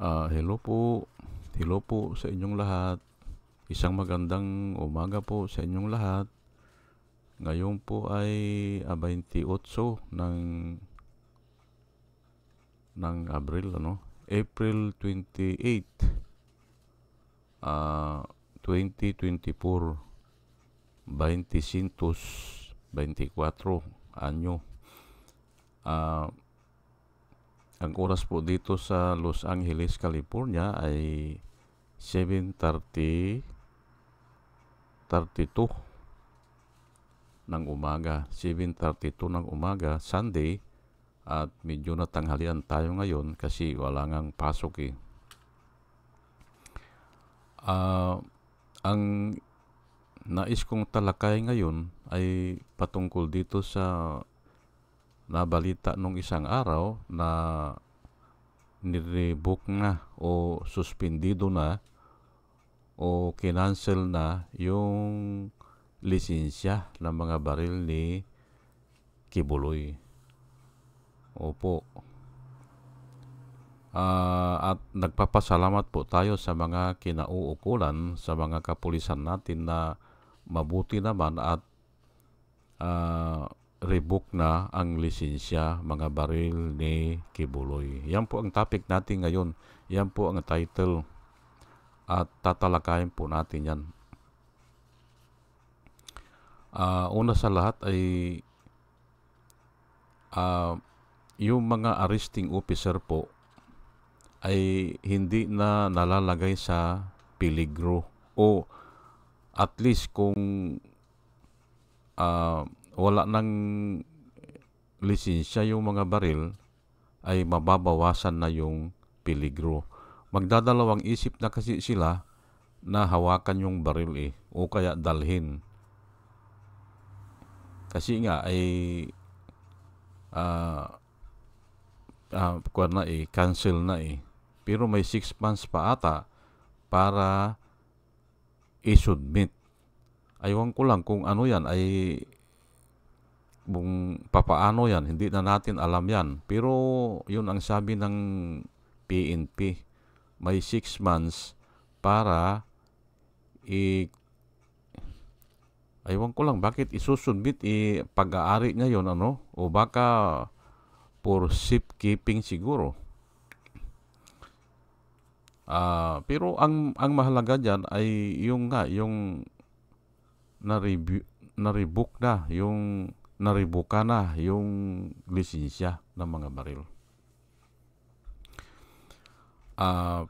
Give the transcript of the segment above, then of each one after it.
Hello po. Hello po sa inyong lahat. Isang magandang umaga po sa inyong lahat. Ngayon po ay 28 ng Abril, ano? April 28, ah, 2024, 2024 anyo. Ah, ang oras po dito sa Los Angeles, California ay 7:32 ng umaga. 7:32 ng umaga, Sunday, at medyo natanghalian tayo ngayon kasi wala ngang pasok eh. Ah, ang nais kong talakay ngayon ay patungkol dito sa nabalita nung isang araw na nirevoke na o suspendido na o kinancel na yung lisensya ng mga baril ni Kibuloy. Opo. At nagpapasalamat po tayo sa mga kinauukulan, sa mga kapulisan natin na mabuti naman at revoke na ang lisensya, mga baril ni Kibuloy. Yan po ang topic natin ngayon. Yan po ang title at tatalakayin po natin yan. Una sa lahat ay yung mga arresting officer po ay hindi na nalalagay sa peligro, o at least kung wala nang lisensya yung mga baril ay mababawasan na yung peligro. Magdadalawang isip na kasi sila na hawakan yung baril o kaya dalhin. Kasi nga ay cancel na Pero may 6 months pa ata para i-submit. Aywan ko lang kung ano yan ay papaano yan, hindi na natin alam yan. Pero yun ang sabi ng PNP. May 6 months para aywan ko lang bakit isusubmit, pag-aari niya yun, o baka for safekeeping siguro. Pero ang mahalaga dyan ay yung na-revoke na, yung naribuka na yung lisensya ng mga baril.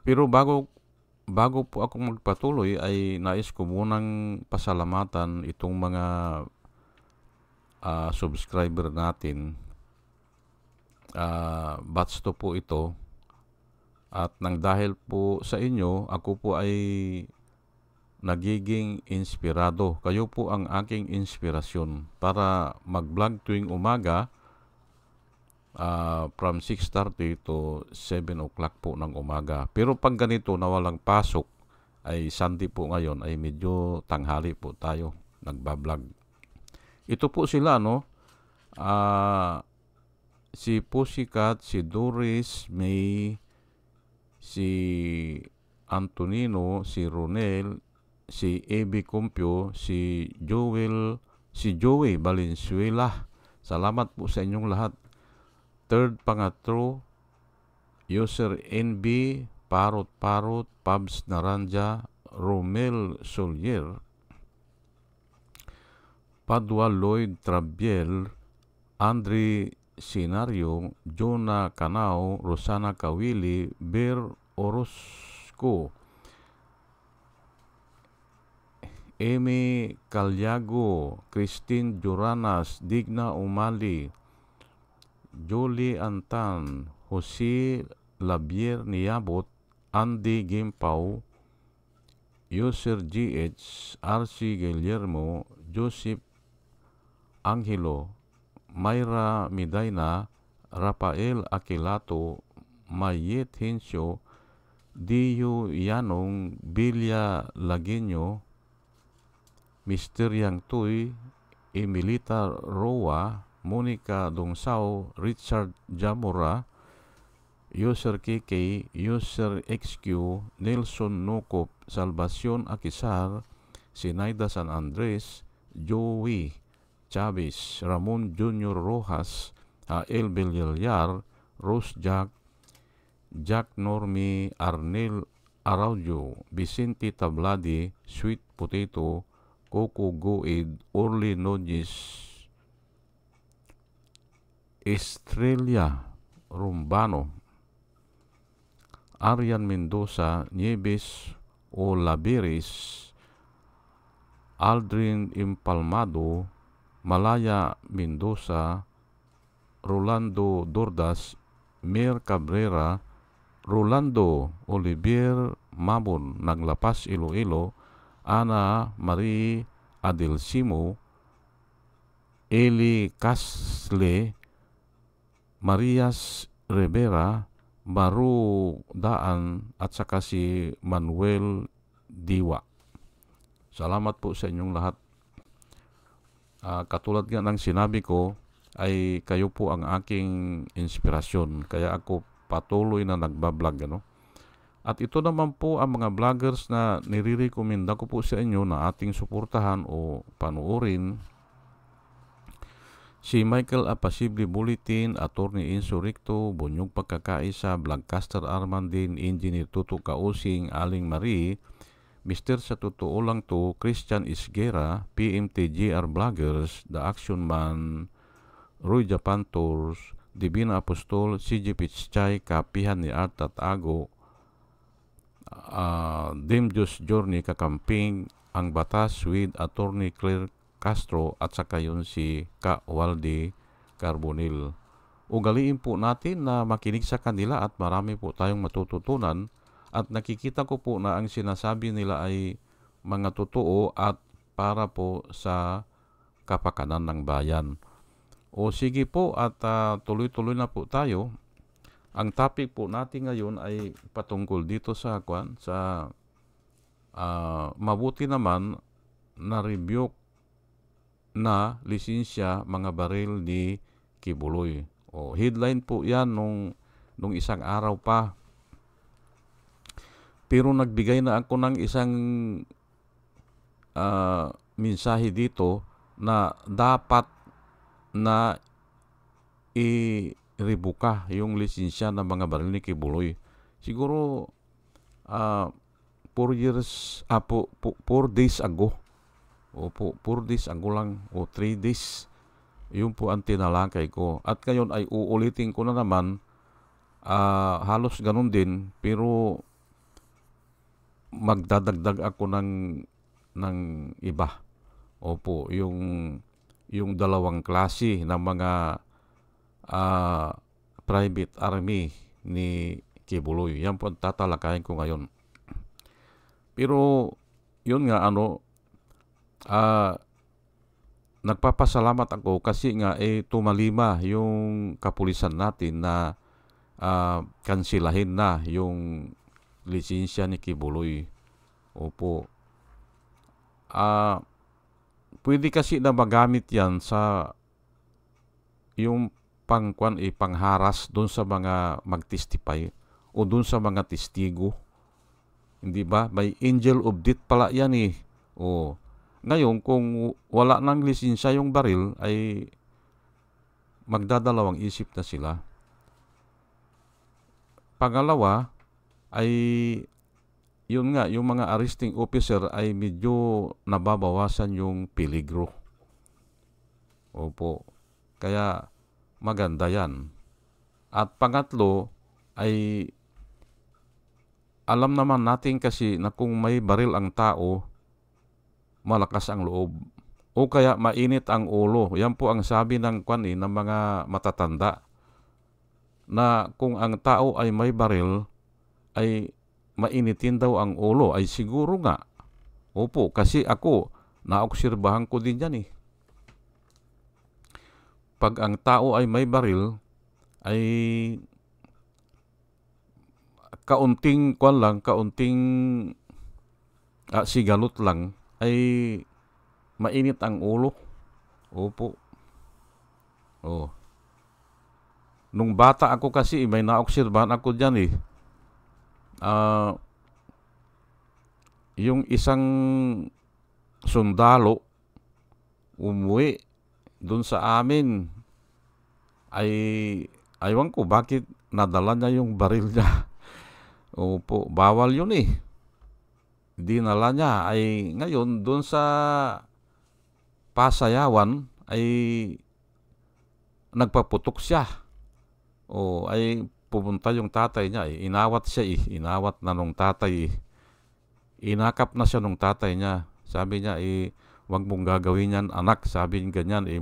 Pero bago po ako magpatuloy ay nais ko munang pasalamatan itong mga subscriber natin. Batch to po ito. At nang dahil po sa inyo, ako po ay nagiging inspirado. Kayo po ang aking inspirasyon para mag-vlog tuwing umaga from 6:30 to 7 o'clock po ng umaga. Pero pag ganito na walang pasok, ay Sunday po ngayon, ay medyo tanghali po tayo nagbablog. Ito po sila, si Pussycat, si Doris, May, si Antonino, si Ronel, si Ebi Compio, si Joey Valenzuela. Salamat po sa inyong lahat. Third Pangatro, User NB, Parot, Pabs Naranja, Romel Solier, Padua Lloyd Trabiel, Andre Sinario, Jonah Canao, Rosana Kawili, Ber Orozco, Amy Calyago, Christine Juranas, Digna Umali, Jolie Antan, Jose Labier Niabot, Andy Gimpaw, User GH, RC Guillermo, Joseph Angelo, Mayra Midayna, Rafael Aquilato, Mayet Hensyo, Diyo Yanong, Bilya Lagueño, Mr. Yang Tuy, Emilita Roa, Monica Dongsao, Richard Jamora, User KK, User XQ, Nelson Nocop, Salvacion Akisar, Sinaida San Andres, Joey Chavez, Ramon Junior Rojas, El Villar, Rose Jack, Jack Normi, Arnel Araujo, Vicente Tabladi, Sweet Potato, Coco Goid, Orly Nogis, Estrella Rumbano, Arian Mendoza, Nieves Olaberis, Aldrin Impalmado, Malaya Mendoza, Rolando Dordas, Mir Cabrera, Rolando Olivier Mabon ng Lapas Iloilo, Ana Marie Adelsimo, Eli Casle, Marias Rivera, Maru Daan, at saka si Manuel Diwa. Salamat po sa inyong lahat. Katulad nga ng sinabi ko, ay kayo po ang aking inspirasyon. Kaya ako patuloy na nagbablog. At ito naman po ang mga vloggers na nire-recommenda ko po sa inyo na ating suportahan o panuorin. Si Michael Apasible Bulletin, Attorney Enzo Ricto, Bunyog Pagkakaisa, Vlogcaster Armandin, Engineer Tuto Kausing, Aling Marie, Mr. Sa Totoo Lang To, Christian Isguera, PMTGR Vloggers, The Action Man, Roy Japan Tours, Divina Apostol, CJ Pichchay, Kapihan ni Art at Ago, Demjus Journey Kakamping, Ang Batas with Attorney Claire Castro, at saka yun si Ka Waldi Carbonil. Ugaliin po natin na makinig sa kanila at marami po tayong matututunan, at nakikita ko po na ang sinasabi nila ay mga totoo at para po sa kapakanan ng bayan. O sige po, at tuloy-tuloy na po tayo. Ang topic po natin ngayon ay patungkol dito sa mabuti naman na review na lisensya mga baril ni Kibuloy. O headline po yan nung isang araw pa. Pero nagbigay na ako ng isang mensahe dito na dapat na i-rebuka yung lisensya ng mga baril ni Kibuloy. Siguro 4 days ago. Opo, 4 days ago lang o 3 days. Yun po ang tinalakay ko. At ngayon ay uulitin ko na naman. Halos ganun din, pero magdadagdag ako ng iba. Opo, yung dalawang klase ng mga private army ni Kibuloy. Yan po ang tatalakayin ko ngayon. Pero yun nga nagpapasalamat ako kasi nga tumalima yung kapulisan natin na kansilahin na yung lisensya ni Kibuloy. Opo. Pwede kasi na magamit yan sa yung pangharas doon sa mga magtestify o doon sa mga testigo. Hindi ba? May angel of death pala yan eh. O ngayon, kung wala ng lisensya yung baril, ay magdadalawang isip na sila. Pangalawa, ay yun nga, yung mga arresting officer ay medyo nababawasan yung peligro. Opo. Kaya maganda yan. At pangatlo, ay alam naman natin kasi na kung may baril ang tao, malakas ang loob o kaya mainit ang ulo. Yan po ang sabi ng mga matatanda, na kung ang tao ay may baril ay mainitin daw ang ulo. Ay siguro nga. Opo, kasi ako naobserbahan ko din yan eh. Pag ang tao ay may baril ay kaunting sigalot lang ay mainit ang ulo. Opo. Nung bata ako kasi, may naobserbahan ako dyan eh. Ah, yung isang sundalo umuwi dun sa amin ay aywan ko bakit nadala niya yung baril niya. Opo, bawal yun eh. Dinala niya ay ngayon dun sa pasayawan ay nagpaputok siya. O ay pumunta yung tatay niya eh. Inawat siya eh. Inawat na nung tatay eh. Inakap na siya nung tatay niya. Sabi niya eh, wag mong gagawin yan anak. Sabi niya ganyan eh,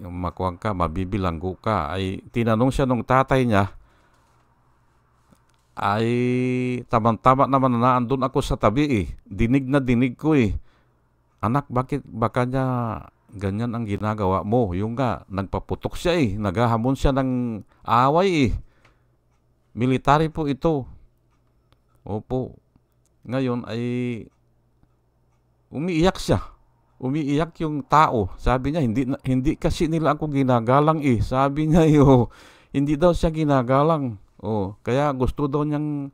makuwang ka, mabibilanggo ka. Ay tinanong siya nung tatay niya, ay tama-tama naman na andun ako sa tabi eh. Dinig na dinig ko eh. Anak, bakit baka niya ganyan ang ginagawa mo? Yung nga, nagpaputok siya eh. Naghahamon siya ng away eh. Military po ito. Opo. Ngayon ay umiiyak siya. Umiiyak yung tao. Sabi niya, hindi kasi nila ako ginagalang eh. Sabi niya, hindi daw siya ginagalang. Kaya gusto daw niyang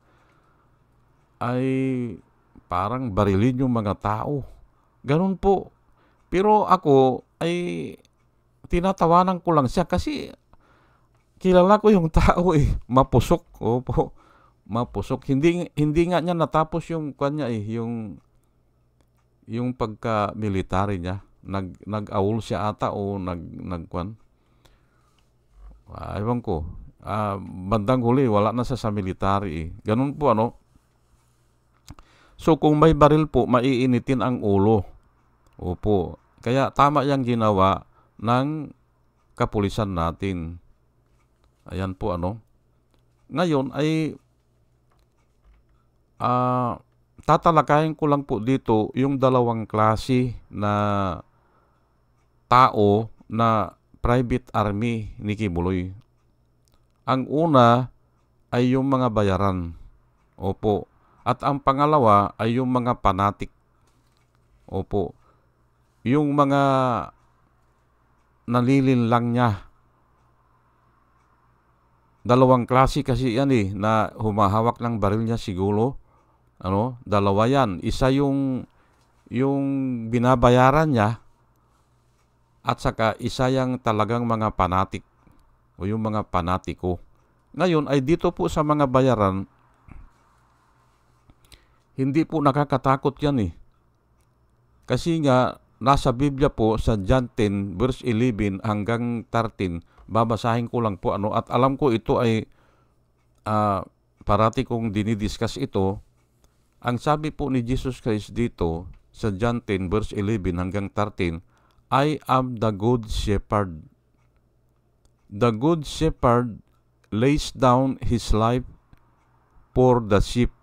ay parang barilin yung mga tao. Ganun po. Pero ako ay tinatawanan ko lang siya kasi kilala ko yung tao eh. Mapusok. Opo. Mapusok. Hindi nga niya natapos yung kanya eh, yung pagka-military niya. Nag-awol siya ata o nagkwan. Ewan ko. Bandang huli, wala na sa military eh. Ganun po ano. So kung may baril po, maiinitin ang ulo. Opo. Kaya tama yung ginawa ng kapulisan natin. Ayan po ano. Ngayon ay tatalakayin ko lang po dito yung dalawang klase na tao na private army ni Kibuloy. Ang una ay yung mga bayaran. Opo. At ang pangalawa ay yung mga fanatic. Opo. Yung mga nalilinlang niya. Dalawang klase kasi yan eh, na humahawak ng baril niya siguro. Dalawa yan. Isa yung binabayaran niya at saka isa yung talagang mga fanatic o yung mga panatiko. Ngayon ay dito po sa mga bayaran, hindi po nakakatakot yan eh. Kasi nga, nasa Biblia po sa John 10 verse 11 hanggang 13, babasahin ko lang po at alam ko ito ay parati kong dinidiscuss ito. Ang sabi po ni Jesus Christ dito sa John 10 verse 11 hanggang 13, I am the good shepherd. The good shepherd lays down his life for the sheep.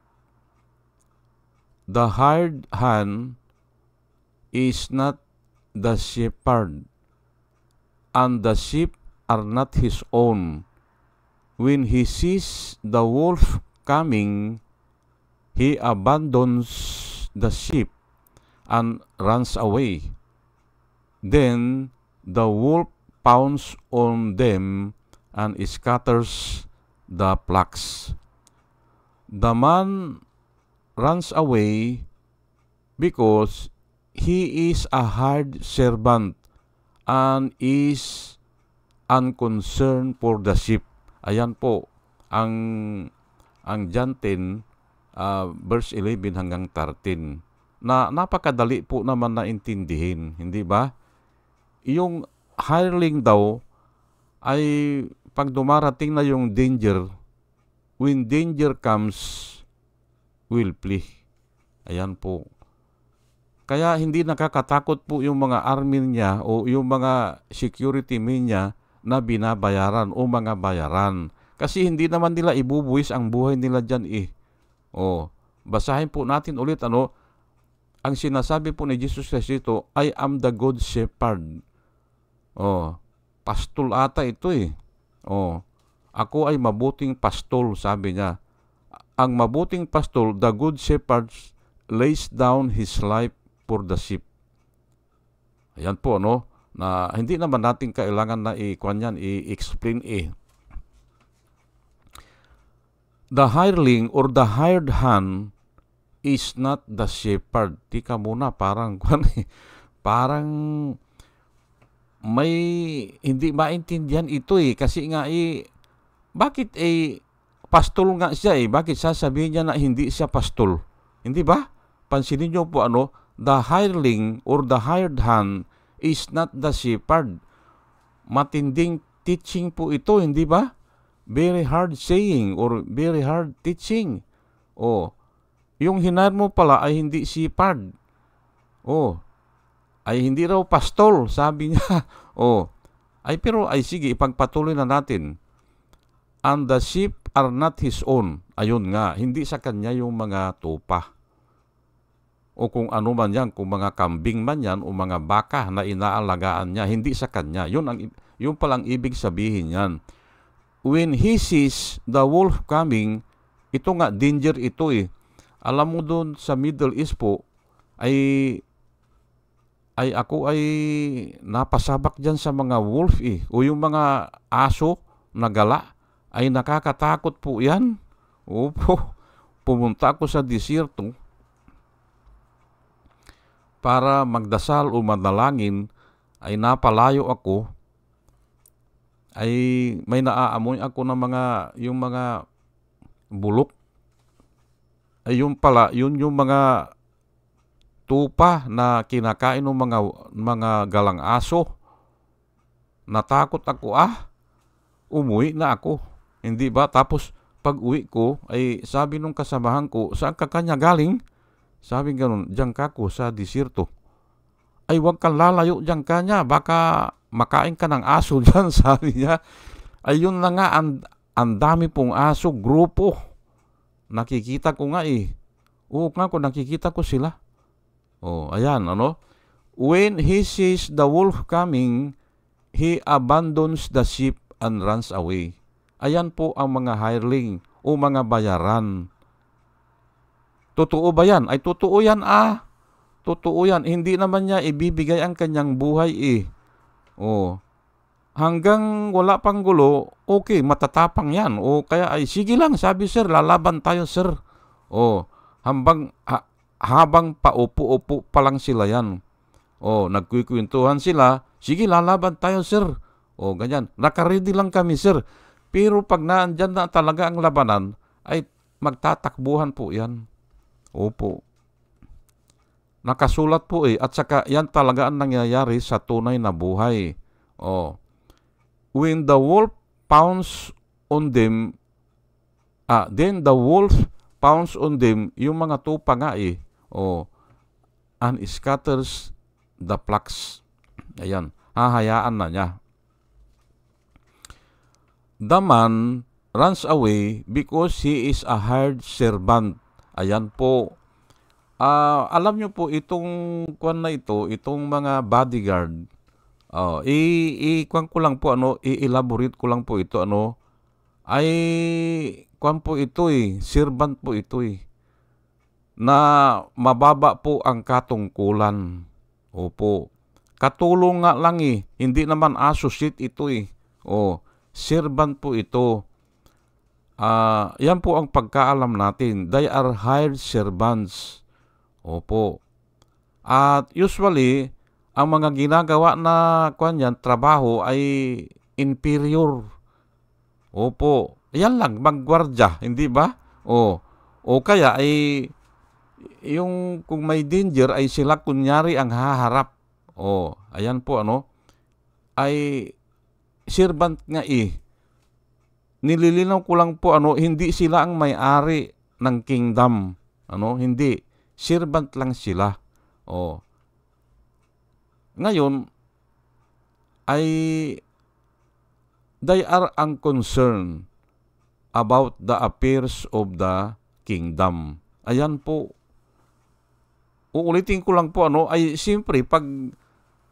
The hired hand is not the shepherd, and the sheep are not his own. When he sees the wolf coming, he abandons the sheep and runs away. Then the wolf pounces on them and scatters the flocks. The man runs away because he is a hired servant and is unconcerned for the sheep. Ayan po ang John 10 verse 11 hanggang 13. Na napakadali po naman na intindihin, hindi ba? Yung hireling daw ay pag dumarating na yung danger, when danger comes, will flee. Ayan po. Kaya hindi nakakatakot po yung mga army niya o yung mga security men niya na binabayaran o mga bayaran. Kasi hindi naman nila ibubuwis ang buhay nila dyan eh. Basahin po natin ulit ang sinasabi po ni Jesus Christ dito, I am the good shepherd. Pastol ata ito eh. Ako ay mabuting pastol, sabi niya. Ang mabuting pastol, the good shepherd lays down his life for the sheep. Ayan po, na hindi naman natin kailangan na i-explain eh. the hireling or the hired hand is not the shepherd. Tika muna, parang parang may hindi maintindihan ito kasi nga bakit pastol nga siya bakit sasabihin niya na hindi siya pastol? Hindi ba? Pansinin niyo po the hireling or the hired hand is not the shepherd. Matinding teaching po ito, hindi ba? Very hard saying or very hard teaching. Yung hinire mo pala ay hindi shepherd. Ay hindi raw pastol, sabi niya. Pero sige, ipagpatuloy na natin. And the sheep are not his own. Ayun nga, hindi sa kanya yung mga tupa. O kung ano man yan, kung mga kambing man yan o mga baka na inaalagaan niya, hindi sa kanya. Yun palang ibig sabihin yan. When he sees the wolf coming, ito nga, danger ito Alam mo doon sa Middle East po, ako ay napasabak dyan sa mga wolf o yung mga aso na gala ay nakakatakot po yan. Opo, pumunta ako sa desierto para magdasal o manalangin, ay napalayo ako, ay may naaamoy ako ng yung mga bulok. Ay yun pala, yun yung mga tupa na kinakain ng mga galang aso. Natakot ako, umuwi na ako. Hindi ba? Tapos pag uwi ko, ay sabi nung kasamahan ko, saan ka kanya galing? Sabi ganun, diyan ka ko sa desierto. Ay wag kang lalayo diyan kanya, baka makain ka ng aso diyan, sabi niya. Ay yun na nga, ang dami pong aso, grupo. Nakikita ko nga Oo nga ko, nakikita ko sila. Ayan, When he sees the wolf coming, he abandons the sheep and runs away. Ayan po ang mga hireling o mga bayaran. Totoo ba yan? Ay totoo yan Totoo yan. Hindi naman niya ibibigay ang kanyang buhay Hanggang wala pang gulo, okay, matatapang yan. Kaya ay sige lang, sabi sir, lalaban tayo sir. Habang paupo-upo pa lang sila yan. Nagkukwentuhan sila, sige lalaban tayo sir. Ganyan. Nakaready lang kami sir. Pero pag naandyan na talaga ang labanan, ay magtatakbuhan po yan. Opo. Nakasulat po at saka yan talaga ang nangyayari sa tunay na buhay. When the wolf pounds on them, then the wolf pounds on them, yung mga tupa nga and scatters the flocks. Ayan, hahayaan na niya. The man runs away because he is a hired servant. Ayan po. Alam nyo po itong itong mga bodyguard. Kwan ko lang po i-elaborate ko lang po ito ay kwan po ito servant po ito na mababa po ang katungkulan. Opo. Katulong nga lang hindi naman associate ito servant po ito. Yan po ang pagkaalam natin. They are hired servants. Opo. At usually ang mga ginagawa na trabaho ay inferior. Opo. Yan lang, maggwardya, hindi ba? O kaya ay yung kung may danger ay sila kunyari ang haharap. Ayan po ay servant nga Nililinaw ko lang po hindi sila ang may-ari ng kingdom. Hindi. Servant lang sila. Ngayon, ay they are unconcerned about the affairs of the kingdom. Ayan po. Uulitin ko lang po ay siyempre pag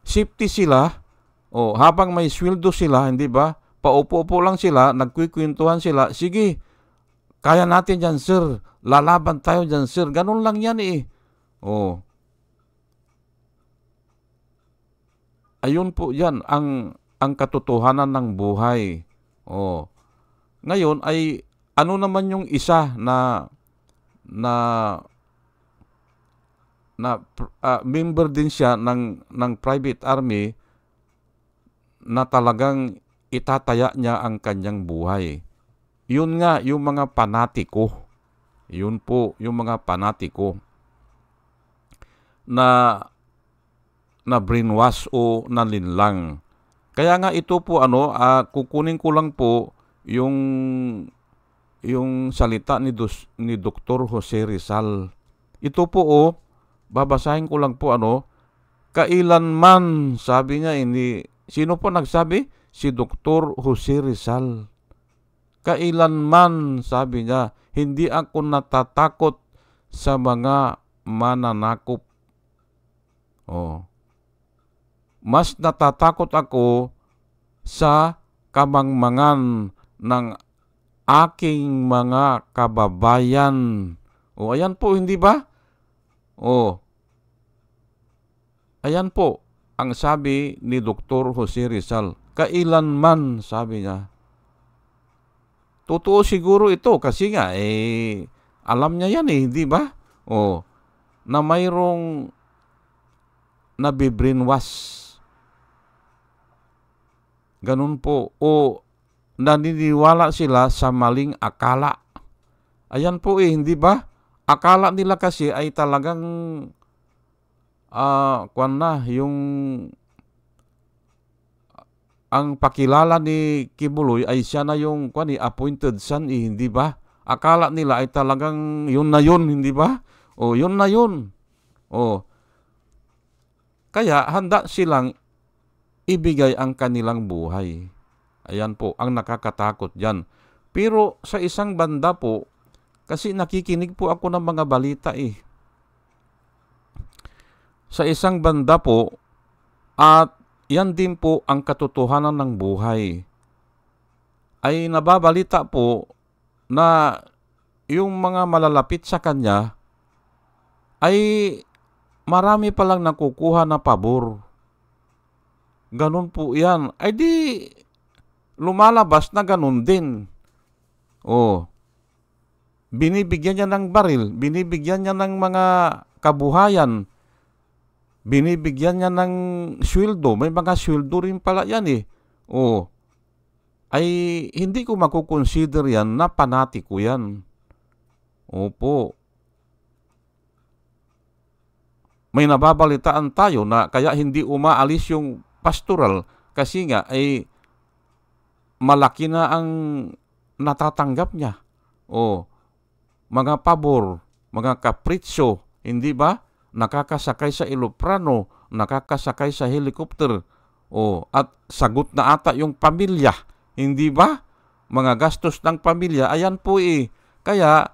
safety sila, habang may sweldo sila, hindi ba? Paupo-upo lang sila, nagkukwentuhan sila, sige, kaya natin dyan sir, lalaban tayo dyan sir, ganun lang yan Ayun po yan, ang katotohanan ng buhay. Ngayon ay ano naman yung isa na member din siya ng private army na talagang itataya niya ang kanyang buhay. Yun nga, yung mga panatiko. Yun po, yung mga panatiko na brainwash o nalinlang. Kaya nga ito po kukunin ko lang po yung salita ni Dr. Jose Rizal. Ito po babasahin ko lang po kailanman, sabi niya, sino po nagsabi? Si Dr. Jose Rizal. Kailanman, sabi niya, hindi ako natatakot sa mga mananakop. Mas natatakot ako sa kamangmangan ng aking mga kababayan. Ayan po, hindi ba? Ayan po ang sabi ni Dr. Jose Rizal. Kailanman, sabi niya. Totoo siguro ito kasi nga alam niya yan hindi ba? Na mayroong nabibrainwash. Ganun po. Naniniwala sila sa maling akala. Ayan po hindi ba? Akala nila kasi ay talagang ang pakilala ni Kibuloy ay siya na yung appointed son hindi ba? Akala nila ay talagang yun na yun, hindi ba? Yun na yun. Kaya handa silang ibigay ang kanilang buhay. Ayan po, ang nakakatakot dyan. Pero sa isang banda po, kasi nakikinig po ako ng mga balita Sa isang banda po, at yan din po ang katotohanan ng buhay, ay nababalita po na yung mga malalapit sa kanya ay marami palang nakukuha na pabor. Ganun po yan. Ay di lumalabas na ganun din. Binibigyan niya ng baril, binibigyan niya ng mga kabuhayan, binibigyan niya ng sweldo. May mga sweldo rin pala yan ay hindi ko makukonsider yan na panatiko yan. Opo. May nababalitaan tayo na kaya hindi umaalis yung pastoral kasi nga ay malaki na ang natatanggap niya. Mga pabor, mga kapritsyo, hindi ba? Nakakasakay sa eroplano, nakakasakay sa helicopter, at sagot na ata yung pamilya, hindi ba? Mga gastos ng pamilya, ayan po Kaya,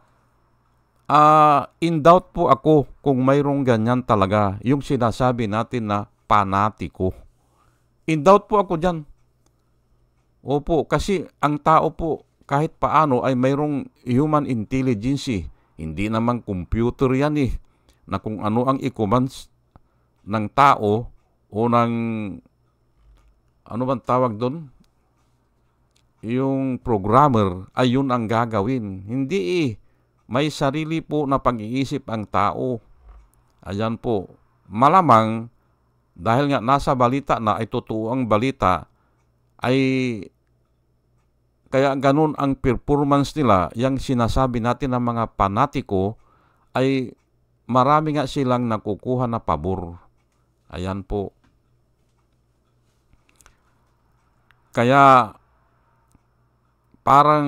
in doubt po ako kung mayroong ganyan talaga, yung sinasabi natin na panatiko. In doubt po ako dyan. Opo, kasi ang tao po, kahit paano ay mayroong human intelligence Hindi naman computer yan na kung ano ang i-commands ng tao o ng ano bang tawag doon? Yung programmer ay yun ang gagawin. Hindi May sarili po na pag-iisip ang tao. Ayan po. Malamang dahil nga nasa balita na ay totoo ang balita ay kaya ganun ang performance nila, yung sinasabi natin ng mga panatiko ay marami nga silang nakukuha na pabor. Ayan po. Kaya parang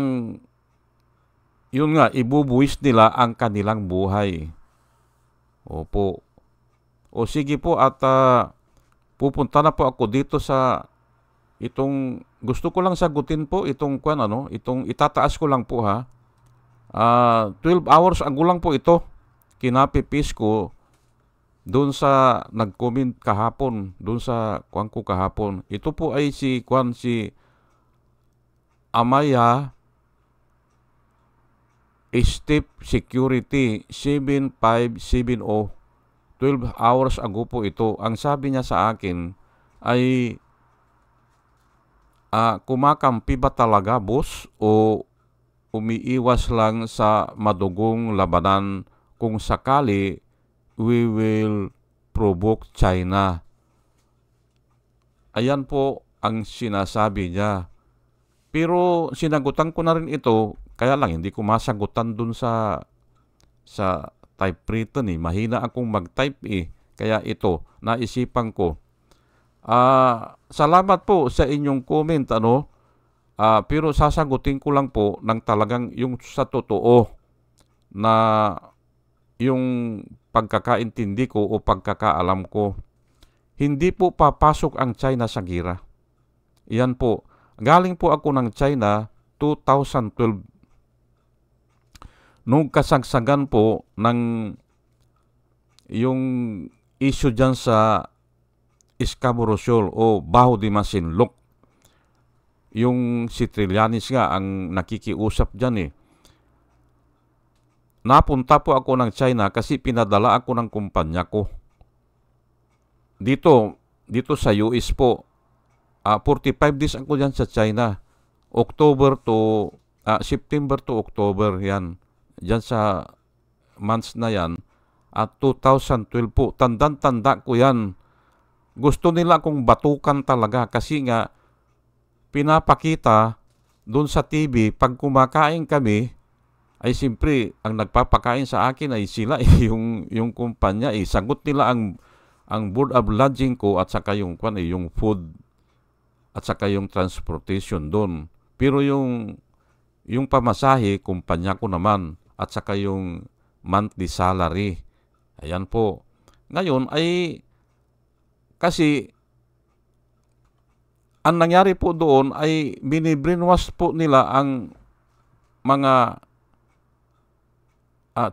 yun nga, ibubuwis nila ang kanilang buhay. Opo. Sige po at pupunta na po ako dito sa itong gusto ko lang sagutin po itong itong itataas ko lang po 12 hours ago lang po ito. Kinapipis ko doon sa nag-comment kahapon, doon sa ko kahapon. Ito po ay si Amaya Step Security 7570. 12 hours ago po ito. Ang sabi niya sa akin ay kumakampi ba talaga boss o umiiwas lang sa madugong labanan kung sakali we will provoke China. Ayan po ang sinasabi niya. Pero sinagutan ko na rin ito, kaya lang hindi ko masagutan dun sa typewriter eh. Mahina akong mag-type eh. Kaya ito, naisipan ko. Salamat po sa inyong comment, ano? Pero sasagutin ko lang po ng talagang yung sa totoo na yung pagkakaintindi ko o pagkakaalam ko. Hindi po papasok ang China sa gira. Iyan po. Galing po ako ng China 2012. Nung kasagsagan po ng yung issue dyan sa Scarborough Shoal o Baho de Masinloc. Yung si Trillanes nga ang nakikiusap dyan eh. Napunta po ako ng China kasi pinadala ako ng kumpanya ko. Dito sa US po, 45 days ako dyan sa China. September to October yan. Dyan sa months na yan. At 2012 po, tandang-tanda ko yan. Gusto nila akong batukan talaga kasi nga pinapakita doon sa TV pag kumakain kami ay simpre ang nagpapakain sa akin ay sila yung kumpanya sagot nila ang board of lodging ko at saka yung food at saka yung transportation doon. Pero yung pamasahe kumpanya ko naman at saka yung monthly salary. Ayan po. Ngayon ay kasi ang nangyari po doon ay binibrinwas po nila ang mga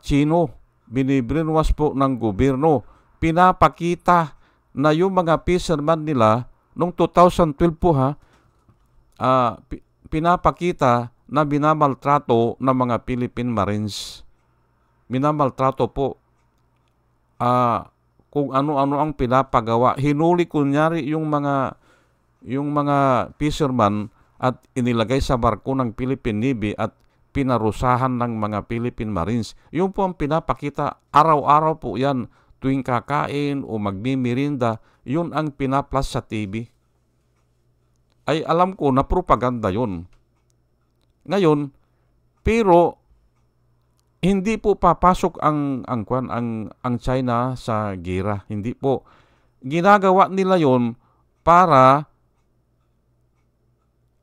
Chino. Binibrinwas po ng gobyerno. Pinapakita na yung mga fisherman nila noong 2012 po pinapakita na binamaltrato ng mga Philippine Marines. Binamaltrato po. Kung ano-ano ang pinapagawa. Hinuli kunyari yung mga fisherman at inilagay sa barko ng Philippine Navy at pinarusahan ng mga Philippine Marines. Yung po ang pinapakita, araw-araw po yan, tuwing kakain o magmimirinda, yun ang pinaplas sa TV. Ay alam ko na propaganda yun. Ngayon, pero hindi po papasok ang China sa gira. Hindi po. Ginagawa nila yon para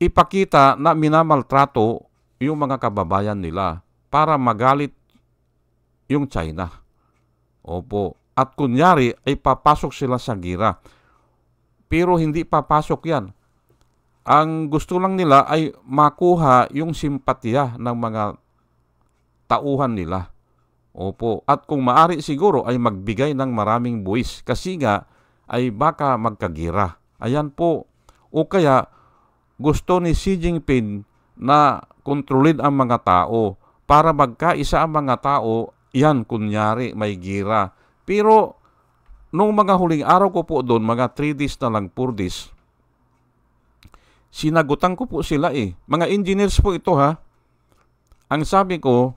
ipakita na minamaltrato yung mga kababayan nila para magalit yung China. Opo. At kunyari ay papasok sila sa gira. Pero hindi papasok yan. Ang gusto lang nila ay makuha yung simpatya ng mga tauhan nila. Opo. At kung maari siguro ay magbigay ng maraming buwis kasi nga ay baka magkagira. Ayan po. O kaya gusto ni Xi Jinping na kontrolin ang mga tao para magkaisa ang mga tao, yan kunyari may gira. Pero nung mga huling araw ko po doon, mga 3 days na lang, 4 days, sinagutan ko po sila Mga engineers po ito Ang sabi ko,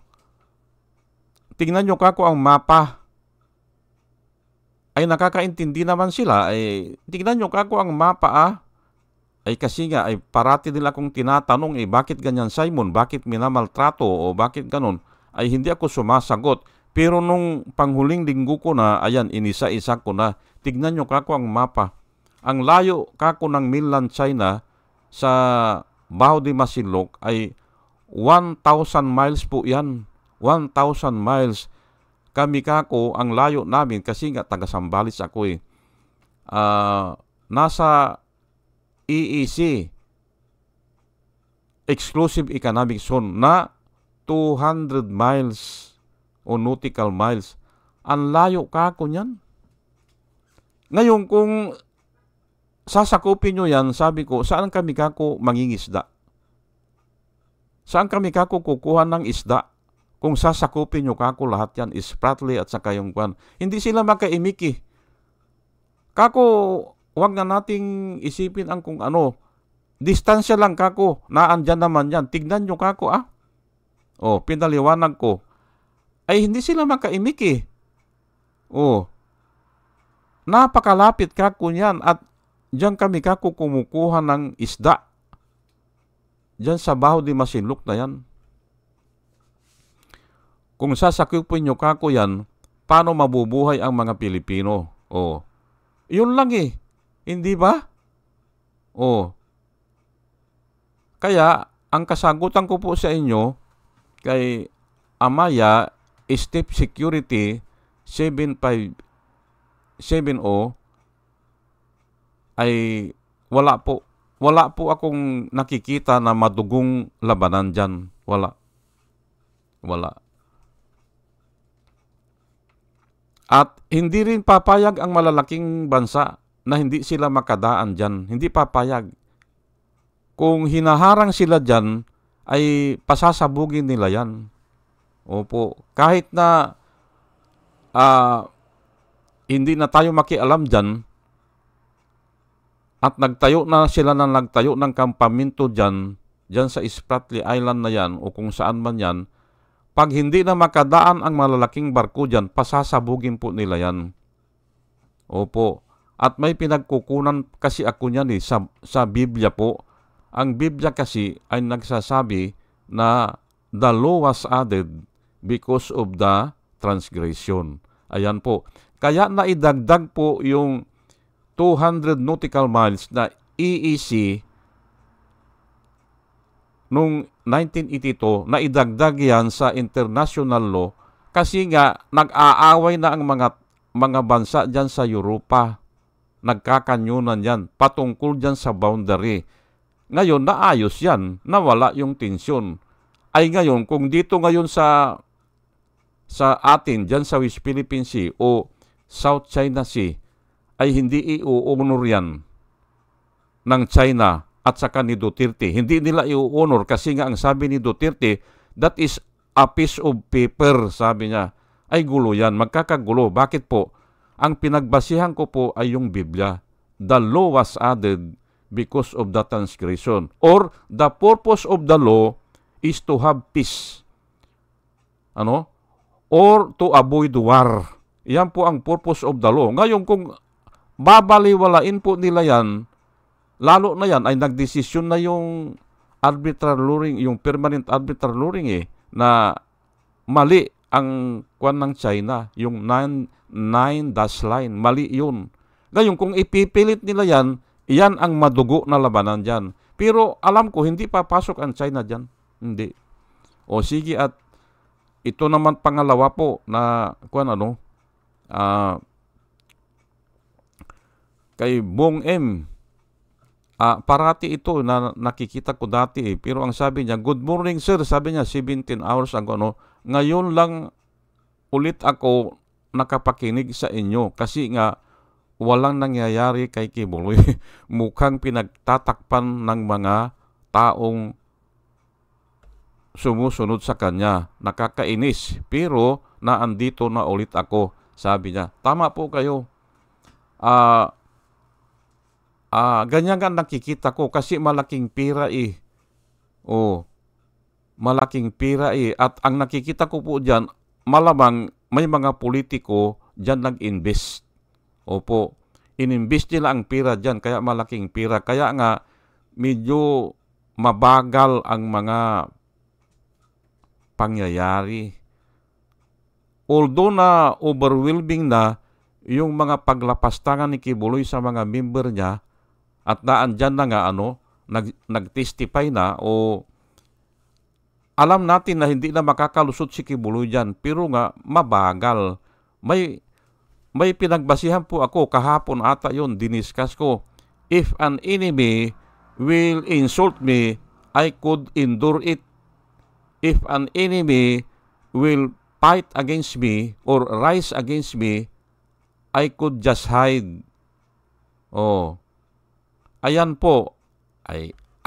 tingnan nyo kako ang mapa. Ay nakakaintindi naman sila. Tingnan nyo kako ang mapa Ay kasi nga, ay parati nila akong tinatanong bakit ganyan Simon? Bakit minamaltrato? O bakit ganon? Ay hindi ako sumasagot. Pero nung panghuling linggo ko na, ayan, inisa-isa ko na, tignan nyo kako ang mapa. Ang layo kako ng mainland China sa Baho de Masinloc ay 1,000 miles po yan. 1,000 miles. Kami kako, ang layo namin, kasi nga taga Sambales ako nasa EEZ, Exclusive Economic Zone, na 200 miles o nautical miles. Ang layo kako niyan. Ngayon, kung sasakupin nyo yan, sabi ko, saan kami kako mangingisda? Saan kami kako kukuha ng isda? Kung sasakupin nyo kako lahat yan, Spratly at saka yung kwan. Hindi sila makaimiki. Kako, wag na nating isipin ang kung ano. Distansya lang kako, naandyan naman yan. Tignan nyo kako pinaliwanag ko, ay hindi sila makaimik eh. Napakalapit kako niyan at diyan kami kako kumukuha ng isda. Diyan sa Baho de Masinloc na yan. Kung sasakupin nyo kako yan, paano mabubuhay ang mga Pilipino? Yun lang eh. Hindi ba? Kaya, ang kasagutan ko po sa inyo, kay Amaya, Step Security 7570 ay wala po akong nakikita na madugong labanan dyan. Wala. At hindi rin papayag ang malalaking bansa na hindi sila makadaan dyan. Hindi papayag. Kung hinaharang sila dyan, ay pasasabugin nila yan. Kahit na hindi na tayo makialam dyan, at nagtayo ng kampamento dyan sa Spratly Island na yan, o kung saan man yan, pag hindi na makadaan ang malalaking barko dyan, pasasabugin po nila yan. At may pinagkukunan kasi ako niyan sa Biblia po. Ang Biblia kasi ay nagsasabi na the law was added because of the transgression. Ayan po. Kaya naidagdag po yung 200 nautical miles na EEC noong 1982, naidagdag yan sa international law kasi nga nag-aaway na ang mga bansa dyan sa Europa. Nagkakanyunan yan patungkol dyan sa boundary. Ngayon, naayos yan, nawala yung tensyon. Ay ngayon, kung dito ngayon sa atin, dyan sa West Philippine Sea o South China Sea, ay hindi i-honor yan ng China at saka ni Duterte. Hindi nila i-honor kasi nga ang sabi ni Duterte, that is a piece of paper, sabi niya. Ay gulo yan, magkakagulo. Bakit po? Ang pinagbasihan ko po ay yung Biblia. The law was added because of the transgression. Or, the purpose of the law is to have peace. Or to avoid war. Yan po ang purpose of the law. Ngayon, kung babaliwalain po nila yan, lalo na yan, ay nagdesisyon na yung arbitral luring, yung permanent arbitral luring na mali ang kwan ng China, yung 9 dash line, mali yun. Ngayon, kung ipipilit nila yan, iyan ang madugo na labanan dyan. Pero alam ko, hindi papasok ang China dyan. Hindi. Sige, at ito naman pangalawa po na kay Bong M. Parati ito na nakikita ko dati pero ang sabi niya, good morning sir, sabi niya 17 hours ago, ngayon lang ulit ako nakapakinig sa inyo kasi nga walang nangyayari kay Kibuloy. Mukhang pinagtatakpan ng mga taong sumusunod sa kanya. Nakakainis. Pero naandito na ulit ako, sabi niya. Tama po kayo. Ganyan nga nakikita ko kasi malaking pira malaking pira At ang nakikita ko po dyan, malamang may mga politiko dyan nag-invest. Ininvest nila ang pira dyan, kaya malaking pira. Kaya nga, medyo mabagal ang mga pangyayari. Although na overwhelming na yung mga paglapastangan ni Kibuloy sa mga member niya, at naandyan na nga nag-testify na alam natin na hindi na makakalusot si Kibuloy dyan, pero nga mabagal. May pinagbasihan po ako kahapon ata yun, diniscuss ko. If an enemy will insult me, I could endure it. If an enemy will fight against me or rise against me, I could just hide. Ayan po.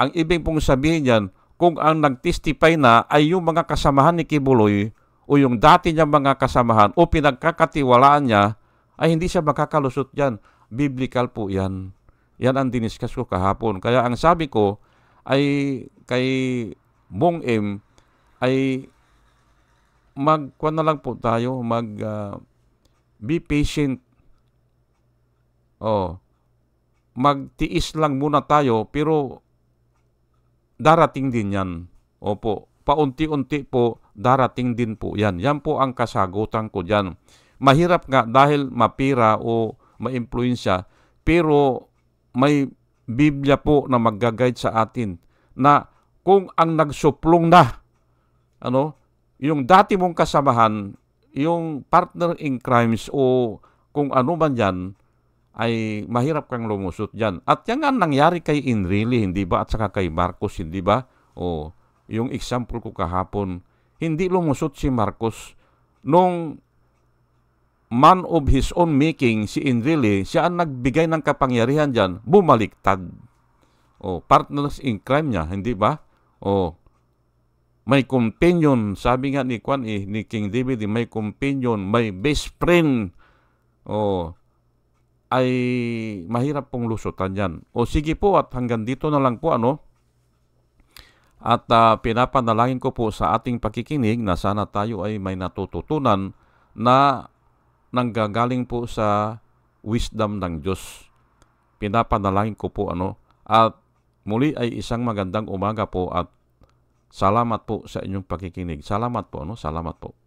Ang ibig pong sabihin yan, kung ang nag-testify na ay yung mga kasamahan ni Kibuloy o yung dati niyang mga kasamahan o pinagkakatiwalaan niya, ay hindi siya makakalusot dyan. Biblical po yan. Yan ang diniscuss ko kahapon. Kaya ang sabi ko ay kay Bong M ay magkuan na lang po tayo, be patient. Oh, magtiis lang muna tayo, pero darating din yan. Opo, paunti-unti po, darating din po yan. Yan po ang kasagutan ko dyan. Mahirap nga dahil mapira o maimpluwensya, pero may Biblia po na mag-guide sa atin na kung ang nagsuplong na, yung dati mong kasamahan, yung partner in crimes o kung ano man yan, ay mahirap kang lumusot dyan. At yan nga nangyari kay Enrile, hindi ba? At saka kay Marcos, hindi ba? O, yung example ko kahapon, hindi lumusot si Marcos. Nung man of his own making, si Enrile, siya ang nagbigay ng kapangyarihan dyan, bumaliktad. O, partners in crime niya, hindi ba? O, may companion, sabi nga ni King David, may companion, may best friend. O, ay mahirap pong lusutan yan. O sige po, at hanggang dito na lang po, At pinapanalangin ko po sa ating pakikinig na sana tayo ay may natututunan na nanggagaling po sa wisdom ng Diyos. Pinapanalangin ko po, At muli ay isang magandang umaga po at salamat po sa inyong pakikinig. Salamat po, Salamat po.